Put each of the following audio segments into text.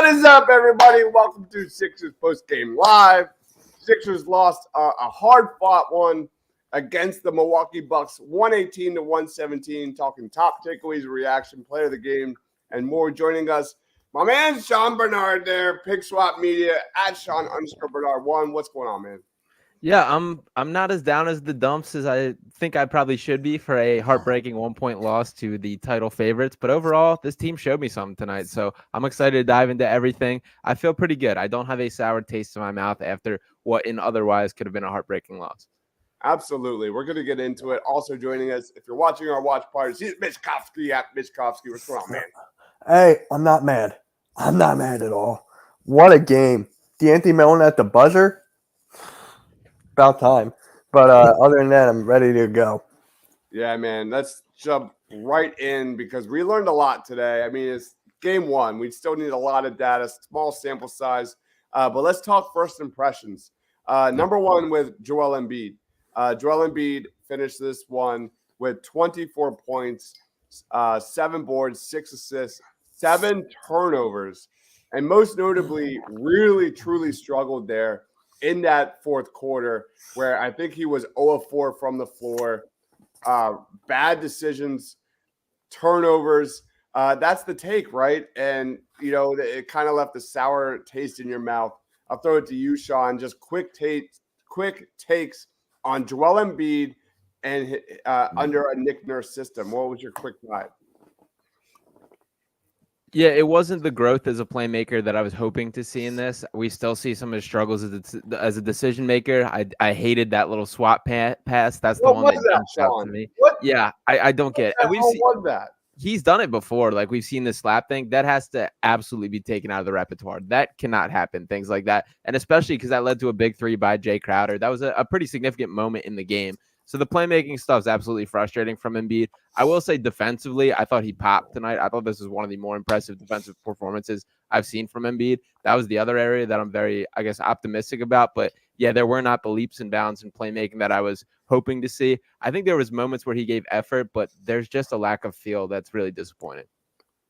What is up, everybody? Welcome to Sixers Postgame Live. Sixers lost a hard-fought one against the Milwaukee Bucks, 118 to 117. Talking top takeaways, reaction, player of the game, and more. Joining us, my man Sean Bernard there, Pick Swap Media at Sean_Bernard1. What's going on, man? Yeah, I'm not as down as the dumps as I think I probably should be for a heartbreaking 1-point loss to the title favorites. But overall, this team showed me something tonight. So I'm excited to dive into everything. I feel pretty good. I don't have a sour taste in my mouth after what in otherwise could have been a heartbreaking loss. Absolutely. We're going to get into it. Also joining us, if you're watching our watch parties, he's Mishkovsky at Mishkovsky. What's going on, man? Hey, I'm not mad. I'm not mad at all. What a game. D'Anthony Melton at the buzzer. About time. But other than that, I'm ready to go. Yeah, man. Let's jump right in because we learned a lot today. I mean, it's game one. We still need a lot of data, small sample size. But let's talk first impressions. Number one with Joel Embiid. Joel Embiid finished this one with 24 points, 7 boards, 6 assists, 7 turnovers, and most notably, really, truly struggled there in that fourth quarter where I think he was 0 of 4 from the floor. Bad decisions, turnovers. That's the take, right? And, you know, it kind of left a sour taste in your mouth. I'll throw it to you, Sean. Just quick takes on Joel Embiid and under a Nick Nurse system. What was your quick vibe? Yeah, it wasn't the growth as a playmaker that I was hoping to see in this. We still see some of his struggles as a decision maker. I hated that little swap pass. That's the one that jumps out to me. Yeah, I don't get it. And we've seen that. He's done it before. Like, we've seen the slap thing. That has to absolutely be taken out of the repertoire. That cannot happen, things like that. And especially because that led to a big three by Jay Crowder. That was a pretty significant moment in the game. So the playmaking stuff is absolutely frustrating from Embiid. I will say defensively, I thought he popped tonight. I thought this was one of the more impressive defensive performances I've seen from Embiid. That was the other area that I'm very, I guess, optimistic about. But yeah, there were not the leaps and bounds in playmaking that I was hoping to see. I think there was moments where he gave effort, but there's just a lack of feel that's really disappointing.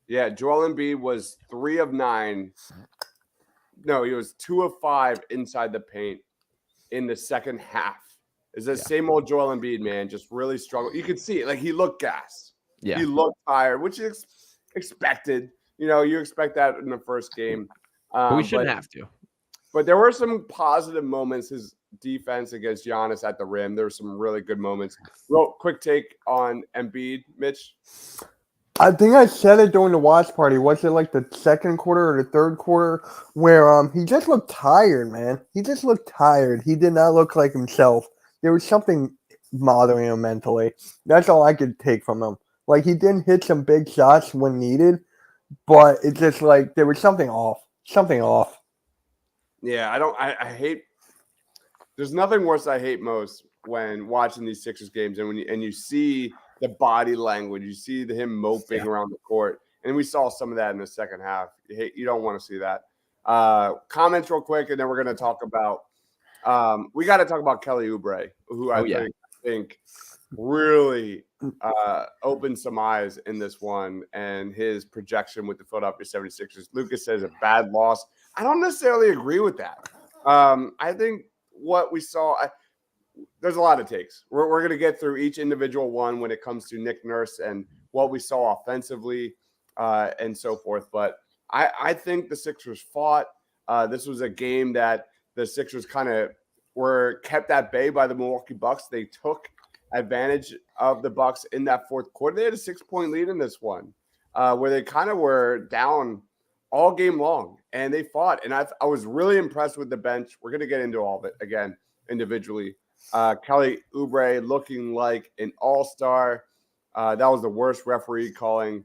Yeah, Joel Embiid was 3 of 9. No, he was 2 of 5 inside the paint in the second half. Is the same old Joel Embiid, man, just really struggled. You could see it. Like, he looked gassed. Yeah. He looked tired, which is expected. You know, you expect that in the first game. But we shouldn't have to. But there were some positive moments. His defense against Giannis at the rim, there were some really good moments. Real quick take on Embiid, Mitch. I think I said it during the watch party. Was it like the second quarter or the third quarter where he just looked tired, man? He just looked tired. He did not look like himself. There was something bothering him mentally. That's all I could take from him. Like, he didn't hit some big shots when needed, but it's just like there was something off. Something off. Yeah, I hate – there's nothing worse I hate most when watching these Sixers games and you see the body language. You see him moping around the court. And we saw some of that in the second half. You don't want to see that. Comments real quick, and then we're going to talk about we got to talk about Kelly Oubre, who I think really opened some eyes in this one and his projection with the Philadelphia 76ers. Lucas says a bad loss. I don't necessarily agree with that. I think what we saw, there's a lot of takes. We're going to get through each individual one when it comes to Nick Nurse and what we saw offensively and so forth. But I think the Sixers fought. This was a game that the Sixers kind of were kept at bay by the Milwaukee Bucks. They took advantage of the Bucks in that fourth quarter. They had a 6-point lead in this one where they kind of were down all game long, and they fought. And I was really impressed with the bench. We're going to get into all of it again individually. Kelly Oubre looking like an all-star. That was the worst referee calling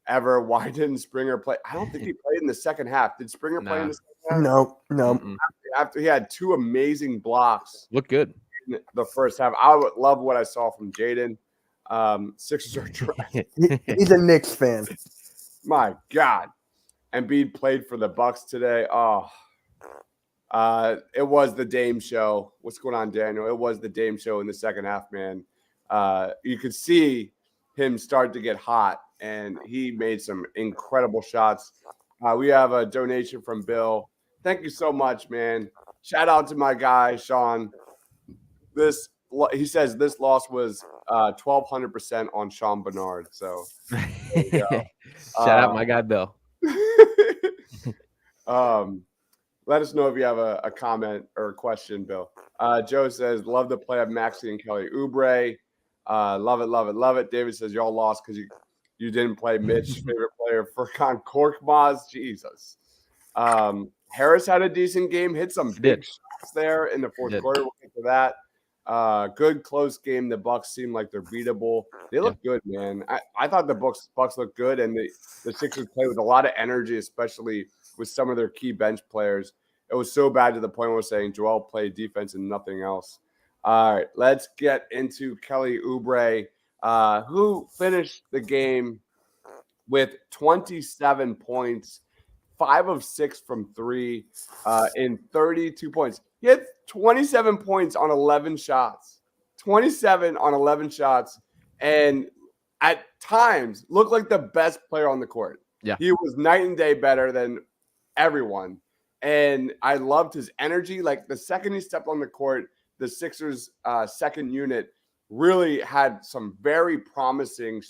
ever. Why didn't Springer play? I don't think he played in the second half. Did Springer play in the second half? No. After he had 2 amazing blocks. Looked good. In the first half. I would love what I saw from Jaden. Sixers are trying. He's a Knicks fan. My God. Embiid played for the Bucks today. Oh, it was the Dame show. What's going on, Daniel? It was the Dame show in the second half, man. You could see him start to get hot, and he made some incredible shots. We have a donation from Bill. Thank you so much, man. Shout out to my guy, Sean. He says this loss was 1,200% on Sean Bernard. So there you go. Shout out my guy Bill. Let us know if you have a comment or a question, Bill. Joe says, love the play of Maxey and Kelly Oubre. Love it, love it, love it. David says, y'all lost because you didn't play Mitch, favorite player, Furkan Korkmaz. Jesus. Harris had a decent game, hit some big shots there in the fourth quarter. We'll get to that. Good close game. The Bucks seem like they're beatable. They look good, man. I thought the Bucks looked good, and the Sixers play with a lot of energy, especially with some of their key bench players. It was so bad to the point where we're saying Joel played defense and nothing else. All right, let's get into Kelly Oubre, who finished the game with 27 points, 5 of 6 from 3 in 32 points. He had 27 points on 11 shots. 27 on 11 shots, and at times looked like the best player on the court. Yeah. He was night and day better than everyone. And I loved his energy. Like the second he stepped on the court, the Sixers second unit really had some very promising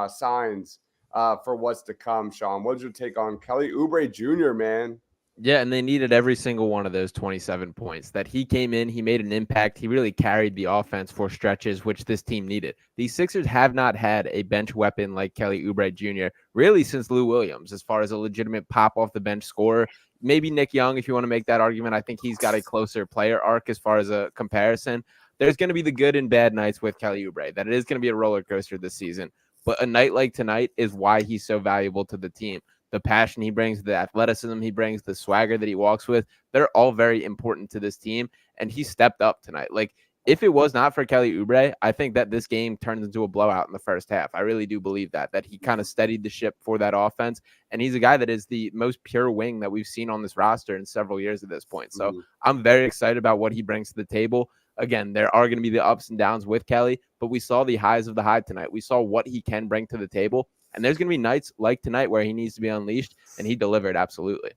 signs for what's to come. Sean, what's your take on Kelly Oubre Jr., man? Yeah, and they needed every single one of those 27 points. That he came in, he made an impact. He really carried the offense for stretches, which this team needed. The Sixers have not had a bench weapon like Kelly Oubre Jr. really since Lou Williams, as far as a legitimate pop off the bench scorer. Maybe Nick Young, if you want to make that argument. I think he's got a closer player arc as far as a comparison. There's going to be the good and bad nights with Kelly Oubre. That it is going to be a roller coaster this season. But a night like tonight is why he's so valuable to the team. The passion he brings, the athleticism he brings, the swagger that he walks with, they're all very important to this team. And he stepped up tonight. Like, if it was not for Kelly Oubre, I think that this game turns into a blowout in the first half. I really do believe that he kind of steadied the ship for that offense. And he's a guy that is the most pure wing that we've seen on this roster in several years at this point. So I'm very excited about what he brings to the table. Again, there are going to be the ups and downs with Kelly, but we saw the highs of the high tonight. We saw what he can bring to the table. And there's going to be nights like tonight where he needs to be unleashed, and he delivered absolutely.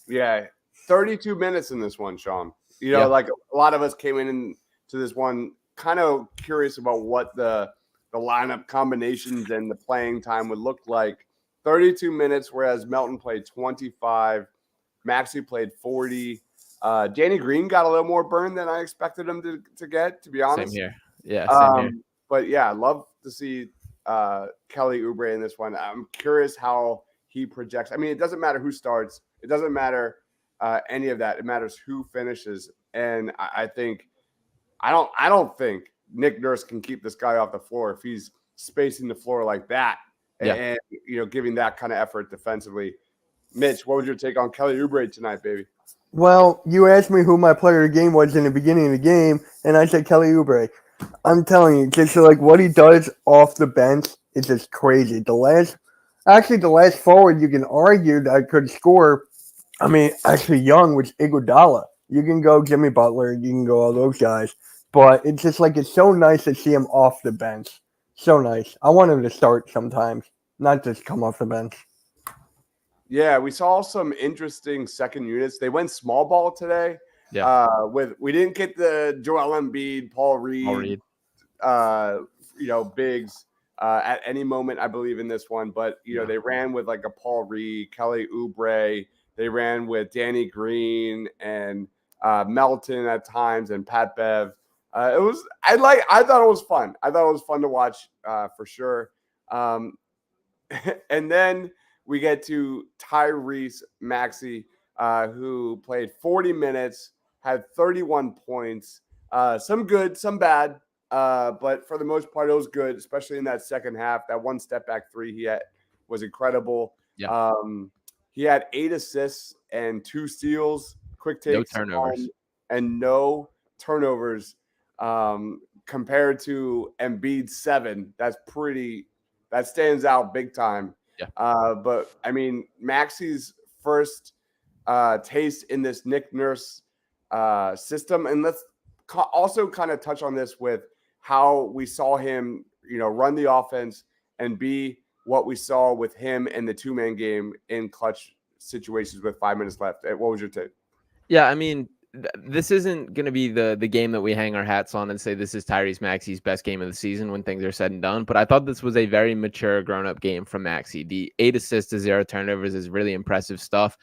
Yeah, 32 minutes in this one, Sean. You know, like a lot of us came into this one kind of curious about what the lineup combinations and the playing time would look like. 32 minutes, whereas Melton played 25, Maxey played 40. Danny Green got a little more burn than I expected him to get, to be honest. Same here. Yeah, same here. But yeah, I'd love to see Kelly Oubre in this one. I'm curious how he projects. I mean, it doesn't matter who starts. It doesn't matter any of that. It matters who finishes. And I don't think Nick Nurse can keep this guy off the floor if he's spacing the floor like that and giving that kind of effort defensively. Mitch, what was your take on Kelly Oubre tonight, baby? Well, you asked me who my player of the game was in the beginning of the game, and I said Kelly Oubre. I'm telling you, just like what he does off the bench is just crazy. The last forward you can argue that could score, I mean, actually young was Iguodala. You can go Jimmy Butler, you can go all those guys, but it's just like it's so nice to see him off the bench. So nice. I want him to start sometimes, not just come off the bench. Yeah, we saw some interesting second units. They went small ball today. Yeah. We didn't get the Joel Embiid, Paul Reed. Bigs at any moment, I believe, in this one. But they ran with like a Paul Reed, Kelly Oubre. They ran with Danny Green and Melton at times, and Pat Bev. I thought it was fun. I thought it was fun to watch for sure. And then we get to Tyrese Maxey, who played 40 minutes, had 31 points, some good, some bad, but for the most part, it was good, especially in that second half. That one step back three he had was incredible. Yeah. He had 8 assists and 2 steals, quick takes, no turnovers, and no turnovers. Compared to Embiid's 7, that stands out big time. Yeah. But I mean, Maxey's first taste in this Nick Nurse system, and let's also kind of touch on this with how we saw him, run the offense and be what we saw with him in the 2-man game in clutch situations with 5 minutes left. What was your take? Yeah, I mean, this isn't going to be the game that we hang our hats on and say this is Tyrese Maxey's best game of the season when things are said and done. But I thought this was a very mature, grown-up game from Maxey. The 8 assists to 0 turnovers is really impressive stuff.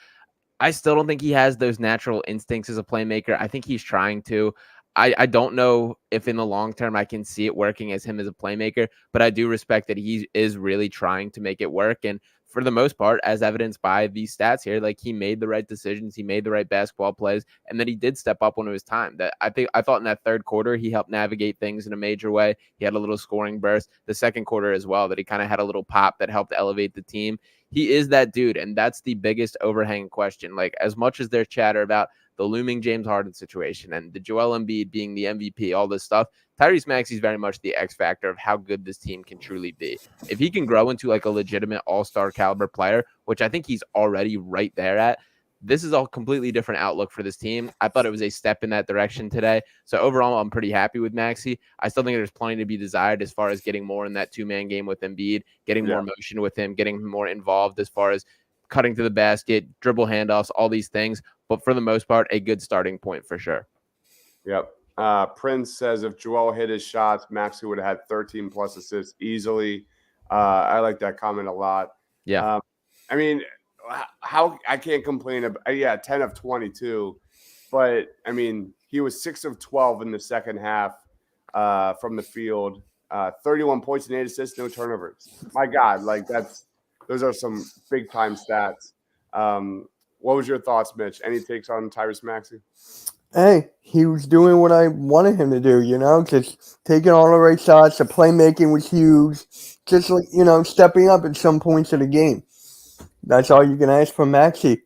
I still don't think he has those natural instincts as a playmaker. I think he's trying to. I don't know if in the long term I can see it working as him as a playmaker, but I do respect that he is really trying to make it work. And for the most part, as evidenced by these stats here, like he made the right decisions, he made the right basketball plays, and then he did step up when it was time. That I thought in that third quarter he helped navigate things in a major way. He had a little scoring burst. The second quarter as well, that he kind of had a little pop that helped elevate the team. He is that dude, and that's the biggest overhanging question. Like, as much as there's chatter about the looming James Harden situation and the Joel Embiid being the MVP, all this stuff, Tyrese Maxey is very much the X factor of how good this team can truly be. If he can grow into like a legitimate all-star caliber player, which I think he's already right there at, this is a completely different outlook for this team. I thought it was a step in that direction today. So overall, I'm pretty happy with Maxey. I still think there's plenty to be desired as far as getting more in that two-man game with Embiid, getting more motion with him, getting more involved as far as cutting to the basket, dribble handoffs, all these things. But for the most part, a good starting point for sure. Yep. Prince says if Joel hit his shots, Maxey would have had 13 plus assists easily. I like that comment a lot. Yeah. I mean, how I can't complain about 10 of 22, but I mean, he was 6 of 12 in the second half from the field, 31 points and 8 assists, no turnovers. My God, like those are some big time stats. What was your thoughts, Mitch? Any takes on Tyrese Maxey? Hey, he was doing what I wanted him to do, just taking all the right shots. The playmaking was huge. Just like, stepping up at some points of the game. That's all you can ask from Maxey,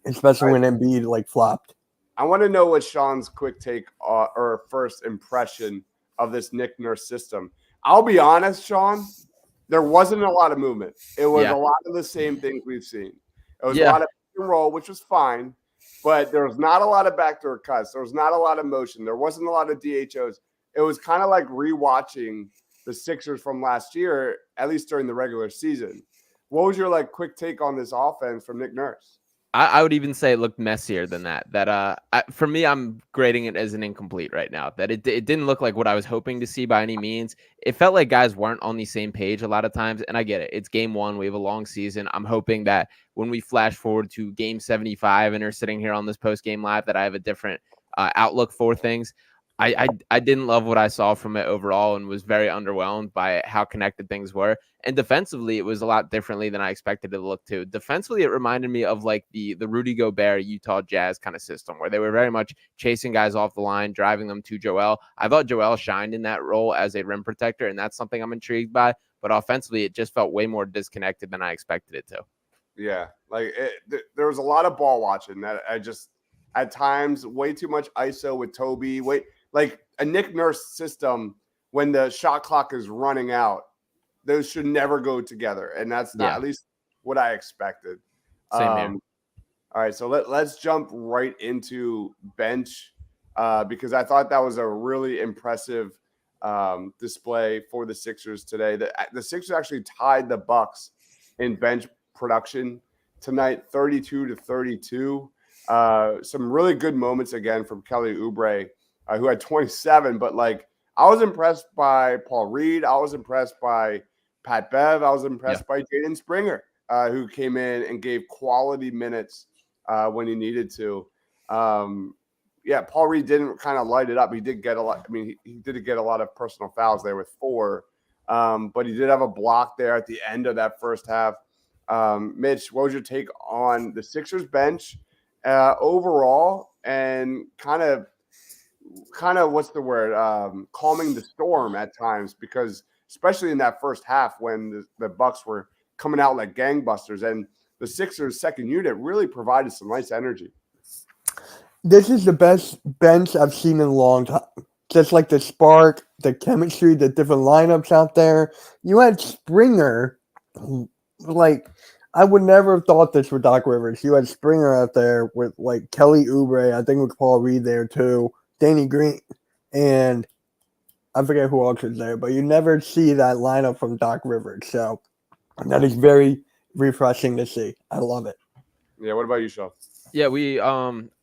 especially when Embiid flopped. I want to know what Sean's quick take or first impression of this Nick Nurse system. I'll be honest, Sean, there wasn't a lot of movement. It was a lot of the same things we've seen. It was a lot of pick and roll, which was fine, but there was not a lot of backdoor cuts. There was not a lot of motion. There wasn't a lot of DHOs. It was kind of like rewatching the Sixers from last year, at least during the regular season. What was your quick take on this offense from Nick Nurse? I would even say it looked messier than that. For me, I'm grading it as an incomplete right now. That it didn't look like what I was hoping to see by any means. It felt like guys weren't on the same page a lot of times, and I get it. It's game one. We have a long season. I'm hoping that when we flash forward to game 75 and are sitting here on this post-game live, that I have a different outlook for things. I didn't love what I saw from it overall and was very underwhelmed by how connected things were. And defensively, it was a lot differently than I expected it to look to. Defensively, it reminded me of the Rudy Gobert Utah Jazz kind of system where they were very much chasing guys off the line, driving them to Joel. I thought Joel shined in that role as a rim protector, and that's something I'm intrigued by. But offensively, it just felt way more disconnected than I expected it to. Yeah, there was a lot of ball watching that I just at times way too much ISO with Toby. Like a Nick Nurse system, when the shot clock is running out, those should never go together. And that's not at least what I expected. Same here. All right, so let's jump right into bench because I thought that was a really impressive display for the Sixers today. The Sixers actually tied the Bucks in bench production tonight, 32-32. Some really good moments again from Kelly Oubre, who had 27, but I was impressed by Paul Reed. I was impressed by Pat Bev. I was impressed by Jaden Springer, who came in and gave quality minutes when he needed to. Paul Reed didn't kind of light it up. He did get a lot. I mean, he did get a lot of personal fouls there with 4, but he did have a block there at the end of that first half. Mitch, what was your take on the Sixers bench overall and kind of what's the word, calming the storm at times, because especially in that first half when the Bucks were coming out like gangbusters and the Sixers second unit really provided some nice energy. This is the best bench I've seen in a long time. Just like the spark, the chemistry, the different lineups out there. You had Springer, I would never have thought this with Doc Rivers. You had Springer out there with Kelly Oubre, I think with Paul Reed there too, Danny Green, and I forget who else is there, but you never see that lineup from Doc Rivers. So that is very refreshing to see. I love it. Yeah. What about you, Sean? Yeah,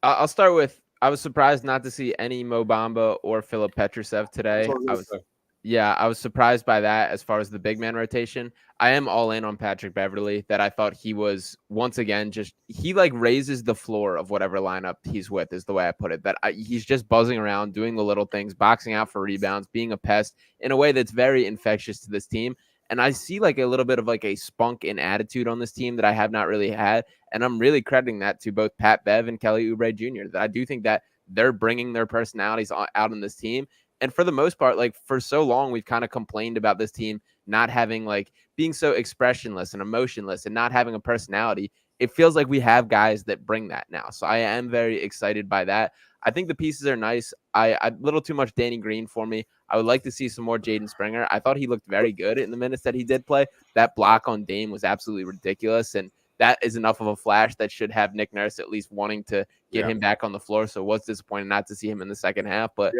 I'll start with I was surprised not to see any Mo Bamba or Philip Petrusev That's today. what I was gonna say. Yeah, I was surprised by that as far as the big man rotation. I am all in on Patrick Beverley, that I thought he was once again he like raises the floor of whatever lineup he's with, is the way I put it. He's just buzzing around, doing the little things, boxing out for rebounds, being a pest in a way that's very infectious to this team. And I see like a little bit of like a spunk and attitude on this team that I have not really had. And I'm really crediting that to both Pat Bev and Kelly Oubre Jr. That I do think that they're bringing their personalities out in this team. And for the most part, like for so long, we've kind of complained about this team not having like being so expressionless and emotionless and not having a personality. It feels like we have guys that bring that now. So I am very excited by that. I think the pieces are nice. A little too much Danny Green for me. I would like to see some more Jaden Springer. I thought he looked very good in the minutes that he did play. That block on Dame was absolutely ridiculous. And that is enough of a flash that should have Nick Nurse at least wanting to get him back on the floor. So it was disappointing not to see him in the second half. But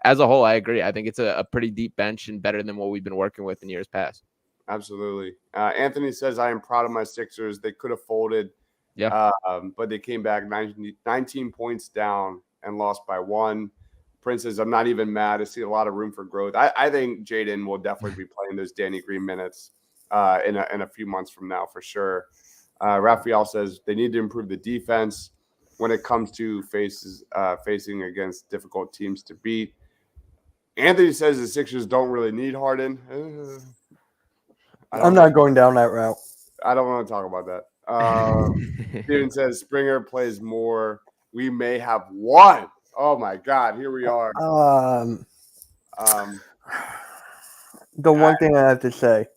as a whole, I agree. I think it's a pretty deep bench and better than what we've been working with in years past. Absolutely. Anthony says, I am proud of my Sixers. They could have folded, but they came back 19 points down and lost by 1. Prince says, I'm not even mad. I see a lot of room for growth. I think Jaden will definitely be playing those Danny Green minutes in a few months from now for sure. Raphael says they need to improve the defense when it comes to facing against difficult teams to beat. Anthony says the Sixers don't really need Harden. I'm not going down that route. I don't want to talk about that. Steven says Springer plays more. We may have won. Oh my God, here we are. The one thing I have to say,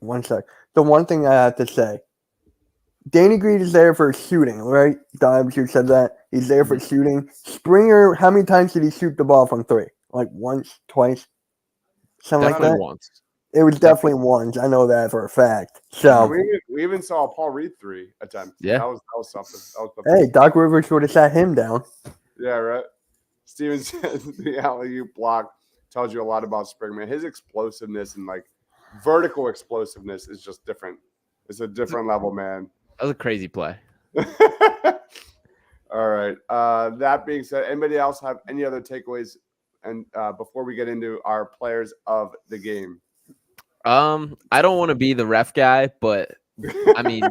The one thing I have to say, Danny Green is there for shooting, right? Dimes, you said that. He's there for shooting. Springer, how many times did he shoot the ball from 3? Like once, twice? Something definitely like that? Once. It was definitely once. I know that for a fact. So we even saw a Paul Reed 3 attempt. Yeah. That was something. Hey, Doc Rivers would have sat him down. Yeah, right. Steven says the alley-oop block tells you a lot about Springer. Man, his explosiveness and like vertical explosiveness is just different. It's a different level, man. That was a crazy play. All right. That being said, anybody else have any other takeaways? And before we get into our players of the game, I don't want to be the ref guy, but I mean,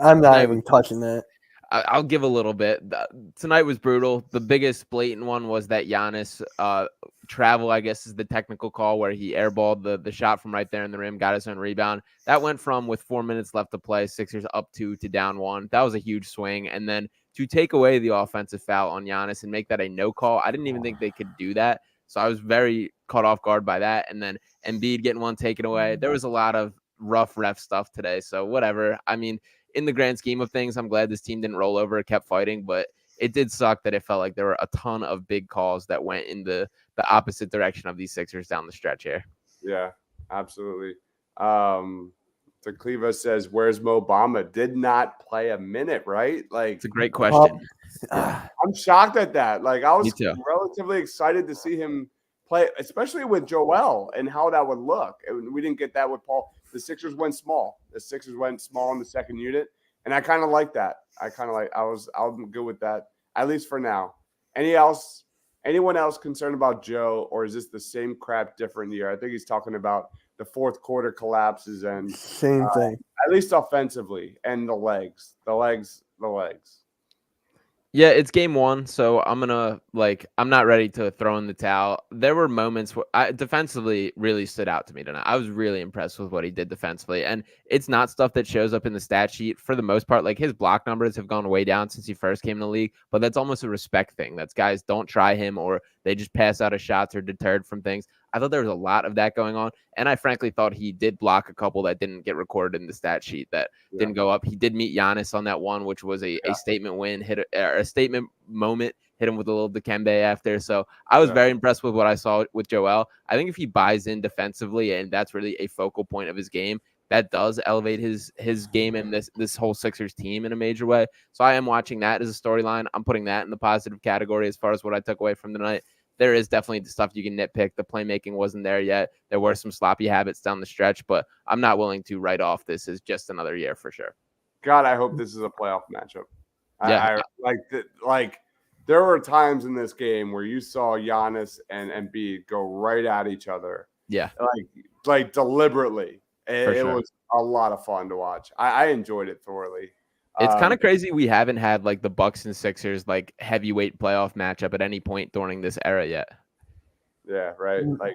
I'm not even touching that. I'll give a little bit. Tonight was brutal. The biggest blatant one was that Giannis travel, I guess is the technical call, where he airballed the shot from right there in the rim, got his own rebound. That went from, with 4 minutes left to play, Sixers up 2 to down 1. That was a huge swing. And then to take away the offensive foul on Giannis and make that a no call, I didn't even think they could do that. So I was very caught off guard by that. And then Embiid getting one taken away. There was a lot of rough ref stuff today. So whatever. I mean, in the grand scheme of things, I'm glad this team didn't roll over, kept fighting, but it did suck that it felt like there were a ton of big calls that went in the opposite direction of these Sixers down the stretch here. Yeah, absolutely. Cleva says, where's Mo Bamba? Did not play a minute, right? Like, it's a great question. I'm shocked at that. Like, I was relatively excited to see him play, especially with Joel and how that would look. And we didn't get that with Paul. The Sixers went small. The Sixers went small in the second unit, and I kind of like that. I'm good with that, at least for now. Anyone else concerned about Joe, or is this the same crap, different year? I think he's talking about the fourth quarter collapses and same thing. At least offensively, and the legs. Yeah, it's game 1, so I'm not ready to throw in the towel. There were moments where defensively really stood out to me tonight. I was really impressed with what he did defensively, and it's not stuff that shows up in the stat sheet for the most part. Like, his block numbers have gone way down since he first came in the league, but that's almost a respect thing. That's guys don't try him, or they just pass out of shots or deterred from things. I thought there was a lot of that going on, and I frankly thought he did block a couple that didn't get recorded in the stat sheet that didn't go up. He did meet Giannis on that one, which was a statement win, a statement moment, hit him with a little Dikembe after. So I was very impressed with what I saw with Joel. I think if he buys in defensively, and that's really a focal point of his game, that does elevate his game and this whole Sixers team in a major way. So I am watching that as a storyline. I'm putting that in the positive category as far as what I took away from the night. There is definitely the stuff you can nitpick. The playmaking wasn't there yet. There were some sloppy habits down the stretch, but I'm not willing to write off this as just another year for sure. God, I hope this is a playoff matchup. Yeah. Like there were times in this game where you saw Giannis and Embiid go right at each other. Yeah. Like deliberately. For It sure. was a lot of fun to watch. I enjoyed it thoroughly. It's kind of crazy we haven't had like the Bucks and Sixers like heavyweight playoff matchup at any point during this era yet. Yeah, right. Like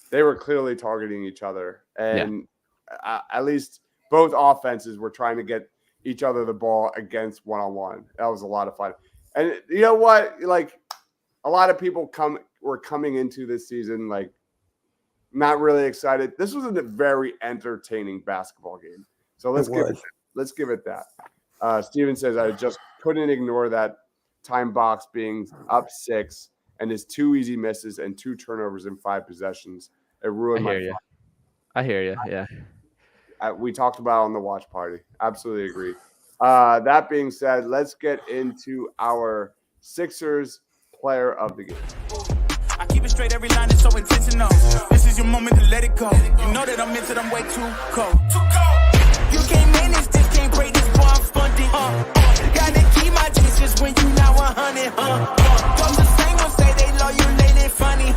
they were clearly targeting each other, and at least both offenses were trying to get each other the ball against one-on-one. That was a lot of fun. And you know what? Like a lot of people were coming into this season like not really excited. This was a very entertaining basketball game. So let's give it that. Steven says I just couldn't ignore that time box being up 6 and his 2 easy misses and 2 turnovers in 5 possessions. It ruined I hear you. Yeah. We talked about it on the watch party. Absolutely agree. That being said, let's get into our Sixers player of the game. I keep it straight, every line is so intentional. This is your moment to let it go. You know that I'm into them way too cold. You can't manage this, can't break this, boy, I'm funded. Gotta keep my distance when you now 100, Those the same ones say they love you, lately funny,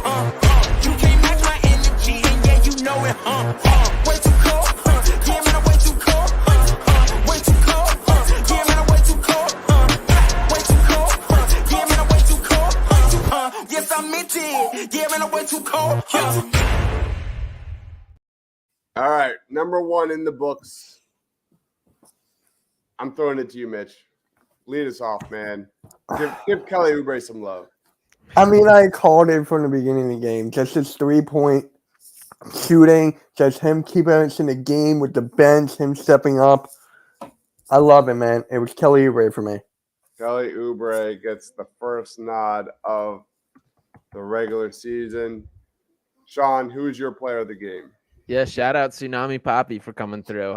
You can't match my energy, and yeah, you know it, Way too cold, yeah, man, I'm way too cold, Way too cold, yeah, man, I'm way too cold, Way too cold, yeah, man, I'm way too cold, Yes, I meant it, yeah, man, I'm way too cold, All right, number 1 in the books. I'm throwing it to you, Mitch. Lead us off, man. Give Kelly Oubre some love. I mean, I called it from the beginning of the game. Just his 3-point shooting, just him keeping us in the game with the bench, him stepping up. I love it, man. It was Kelly Oubre for me. Kelly Oubre gets the first nod of the regular season. Sean, who is your player of the game? Yeah, shout out Tsunami Poppy for coming through.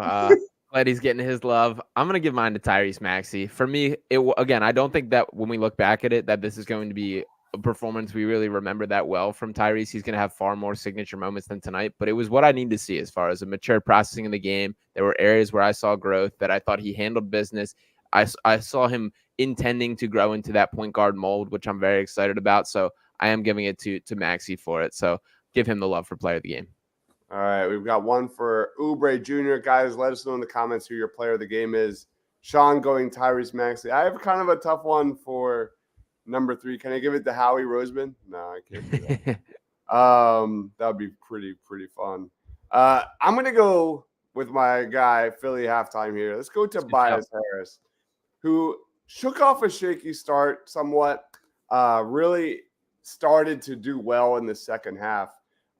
Glad he's getting his love. I'm going to give mine to Tyrese Maxey. For me, again, I don't think that when we look back at it, that this is going to be a performance we really remember that well from Tyrese. He's going to have far more signature moments than tonight, but it was what I need to see as far as a mature processing in the game. There were areas where I saw growth that I thought he handled business. I saw him intending to grow into that point guard mold, which I'm very excited about. So I am giving it to Maxey for it. So give him the love for player of the game. All right, we've got one for Oubre Jr. Guys, let us know in the comments who your player of the game is. Sean going Tyrese Maxey. I have kind of a tough one for number 3. Can I give it to Howie Roseman? No, I can't do that. That would be pretty fun. I'm going to go with my guy, Philly halftime here. Let's go to Tobias Harris, who shook off a shaky start somewhat, really started to do well in the second half.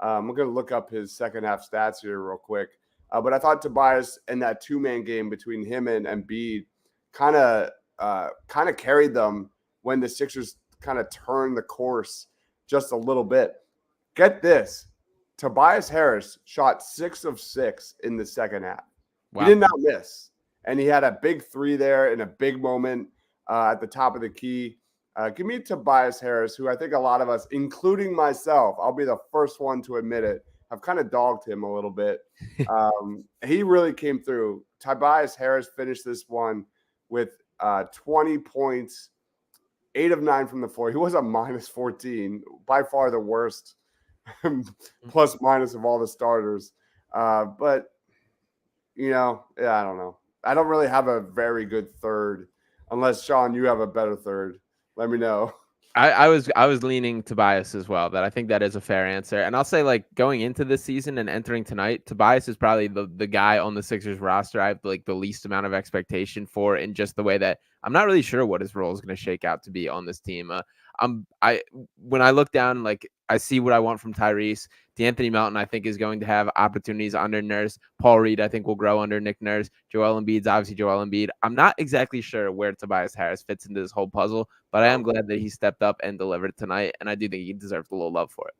I'm going to look up his second half stats here real quick. But I thought Tobias in that 2-man game between him and Embiid kind of carried them when the Sixers kind of turned the course just a little bit. Get this. Tobias Harris shot 6 of 6 in the second half. Wow. He did not miss. And he had a big 3 there in a big moment at the top of the key. Give me Tobias Harris, who I think a lot of us, including myself, I'll be the first one to admit it, have kind of dogged him a little bit. He really came through. Tobias Harris finished this one with 20 points, 8 of 9 from the floor. He was a minus 14, by far the worst plus minus of all the starters. But, I don't know. I don't really have a very good third, unless, Sean, you have a better third. Let me know. I was leaning Tobias as well. That I think that is a fair answer. And I'll say, like, going into this season and entering tonight, Tobias is probably the guy on the Sixers roster I have like the least amount of expectation for, in just the way that I'm not really sure what his role is going to shake out to be on this team. When I look down, like, I see what I want from Tyrese. D'Anthony Melton, I think, is going to have opportunities under Nurse. Paul Reed, I think, will grow under Nick Nurse. Joel Embiid's obviously Joel Embiid. I'm not exactly sure where Tobias Harris fits into this whole puzzle, but I am glad that he stepped up and delivered tonight, and I do think he deserves a little love for it.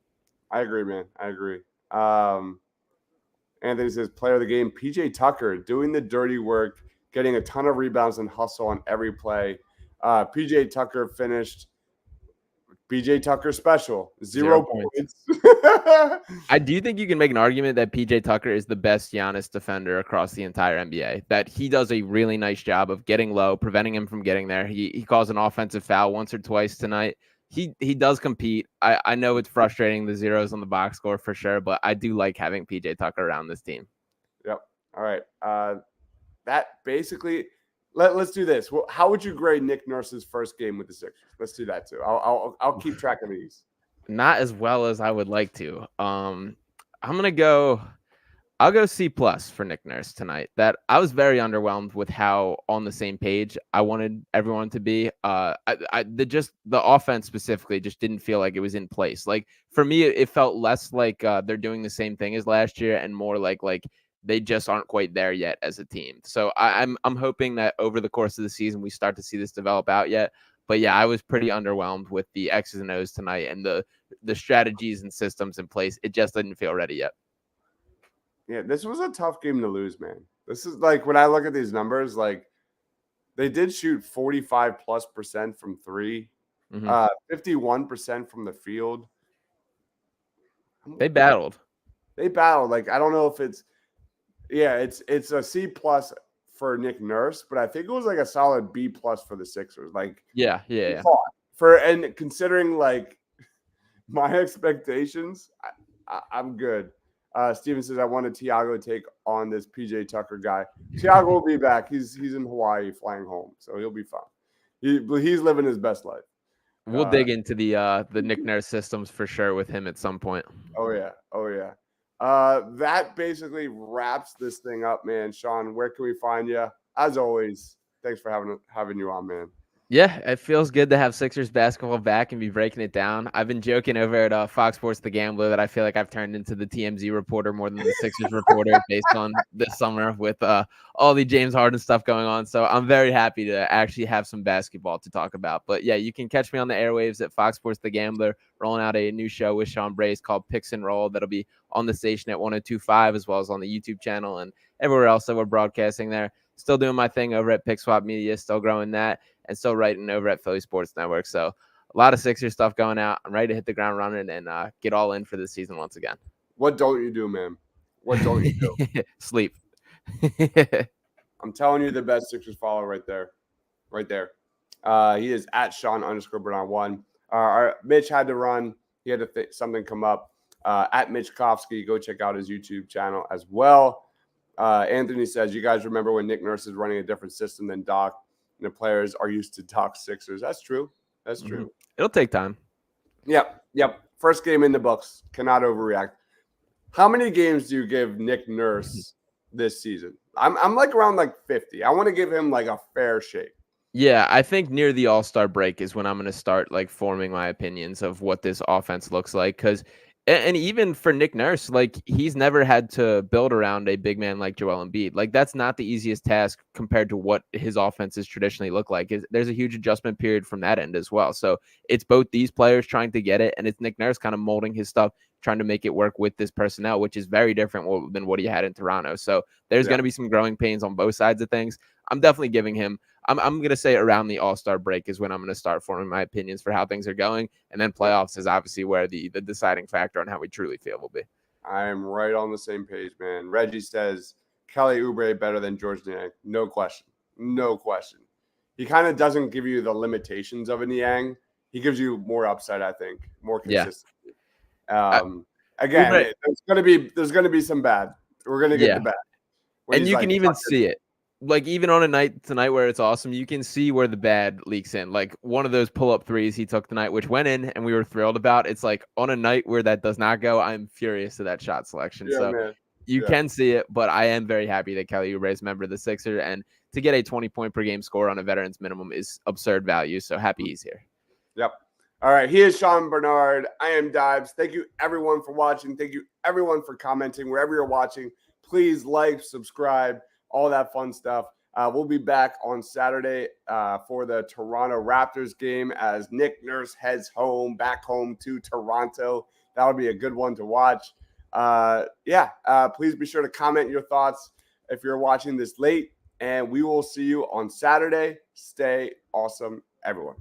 I agree, man. I agree. Anthony says, player of the game, PJ Tucker, doing the dirty work, getting a ton of rebounds and hustle on every play. PJ Tucker finished PJ Tucker special, 0 points. I do think you can make an argument that PJ Tucker is the best Giannis defender across the entire NBA, that he does a really nice job of getting low, preventing him from getting there. He calls an offensive foul once or twice tonight. He does compete. I know it's frustrating, the zeros on the box score for sure, but I do like having PJ Tucker around this team. Yep. All right. That basically let's do this. Well, how would you grade Nick Nurse's first game with the Sixers? Let's do that too. I'll keep track of these. Not as well as I would like to. I'll go C+ for Nick Nurse tonight. That I was very underwhelmed with how on the same page I wanted everyone to be. The offense specifically just didn't feel like it was in place. Like for me, it felt less like they're doing the same thing as last year and more like they just aren't quite there yet as a team. So I'm hoping that over the course of the season we start to see this develop out yet. But yeah, I was pretty underwhelmed with the X's and O's tonight and the strategies and systems in place. It just didn't feel ready yet. Yeah, this was a tough game to lose, man. This is like when I look at these numbers, like they did shoot 45+% from three, 51% from the field. They battled. Like I don't know if it's a C+ for Nick Nurse, but I think it was like a solid B+ for the Sixers. Like yeah. And considering like my expectations, I'm good. Steven says I wanted Tiago to take on this PJ Tucker guy. Tiago will be back. He's in Hawaii flying home, so he'll be fine. He's living his best life. We'll dig into the Nick Nurse systems for sure with him at some point. Oh yeah. That basically wraps this thing up, man. Sean, where can we find you? As always, thanks for having you on, man. Yeah, it feels good to have Sixers basketball back and be breaking it down. I've been joking over at Fox Sports The Gambler that I feel like I've turned into the TMZ reporter more than the Sixers reporter based on this summer with all the James Harden stuff going on. So I'm very happy to actually have some basketball to talk about. But yeah, you can catch me on the airwaves at Fox Sports The Gambler, rolling out a new show with Sean Brace called Picks and Roll that'll be on the station at 102.5 as well as on the YouTube channel and everywhere else that we're broadcasting there. Still doing my thing over at Pick Swap Media, still growing that, and still writing over at Philly Sports Network. So a lot of Sixers stuff going out. I'm ready to hit the ground running and get all in for this season once again. What don't you do, man? What don't you do? Sleep. I'm telling you, the best Sixers follower right there. He is at Sean_Bernard1. Mitch had to run. He had to something come up. At Mitch Kofsky, go check out his YouTube channel as well. Anthony says, you guys remember when Nick Nurse is running a different system than Doc, and the players are used to Doc Sixers. That's true. It'll take time. Yep. First game in the books. Cannot overreact. How many games do you give Nick Nurse this season? I'm like around like 50. I want to give him like a fair shake. Yeah, I think near the All-Star break is when I'm going to start like forming my opinions of what this offense looks like. Because and even for Nick Nurse, like he's never had to build around a big man like Joel Embiid. Like that's not the easiest task compared to what his offenses traditionally look like. There's a huge adjustment period from that end as well. So it's both these players trying to get it, and it's Nick Nurse kind of molding his stuff, trying to make it work with this personnel, which is very different than what he had in Toronto. So there's going to be some growing pains on both sides of things. I'm definitely giving him, I'm going to say around the All-Star break is when I'm going to start forming my opinions for how things are going. And then playoffs is obviously where the deciding factor on how we truly feel will be. I am right on the same page, man. Reggie says, Kelly Oubre better than George Niang. No question. He kind of doesn't give you the limitations of a Niang. He gives you more upside, I think, more consistency. Again, there's gonna be some bad. We're gonna get the bad. And you can even see it. Like even on a night tonight where it's awesome, you can see where the bad leaks in. Like one of those pull-up threes he took tonight, which went in and we were thrilled about. It's like on a night where that does not go, I'm furious to that shot selection. You can see it, but I am very happy that Kelly Oubre is a member of the Sixers, and to get a 20-point per game score on a veteran's minimum is absurd value. So happy he's here. Yep. All right. He is Sean Bernard. I am Dibes. Thank you everyone for watching. Thank you everyone for commenting wherever you're watching. Please like, subscribe, all that fun stuff. We'll be back on Saturday for the Toronto Raptors game as Nick Nurse heads back home to Toronto. That would be a good one to watch. Please be sure to comment your thoughts if you're watching this late, and we will see you on Saturday. Stay awesome, everyone.